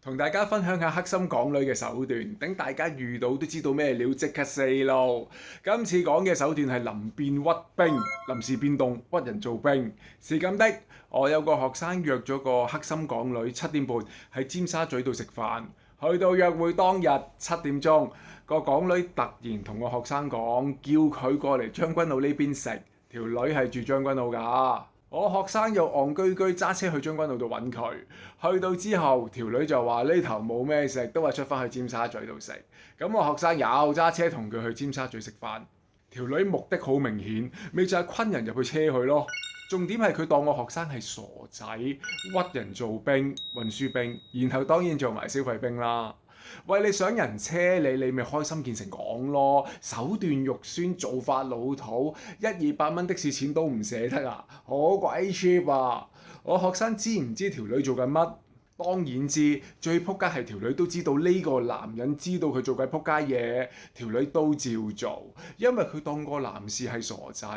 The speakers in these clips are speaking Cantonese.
同大家分享下黑心港女嘅手段，等大家遇到都知道咩料，即刻 say 咯。今次講嘅手段係臨變屈兵，臨時變動屈人做兵。是咁的，我有個學生約咗個黑心港女7點半喺尖沙咀度食飯，去到約會當日7點鐘，個港女突然同個學生講，叫佢過嚟將軍澳呢邊食。條女係住將軍澳㗎。我學生又戇居居揸車去將軍澳度揾佢，去到之後條女就話呢頭冇咩食，都話出返去尖沙咀度食。咁我學生又揸車同佢去尖沙咀食飯，條女目的好明顯，咪就係昆人入去車去咯。重點係佢當我學生係傻仔，屈人做兵、運輸兵，然後當然做埋消費兵啦。喂，你想人車你咪開心見誠講咯，手段肉酸，做法老土，100-200蚊的士錢都唔捨得啊，好鬼 cheap 啊！我學生知唔知條女做緊乜？當然知，最撲街係條女都知道呢個男人知道佢做緊撲街嘢，條女都照做，因為佢當個男士係傻仔。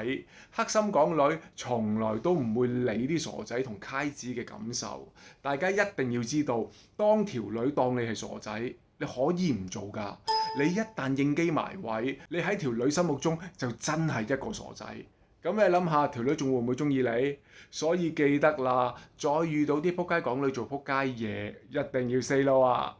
黑心港女從來都唔會理啲傻仔同揩子嘅感受，大家一定要知道，當條女當你係傻仔，你可以唔做㗎。你一旦應機埋位，你喺條女心目中就真係一個傻仔。咁你諗下，條女仲會唔會中意你？所以記得啦，再遇到啲撲街港女做撲街嘢，一定要 say no 啊！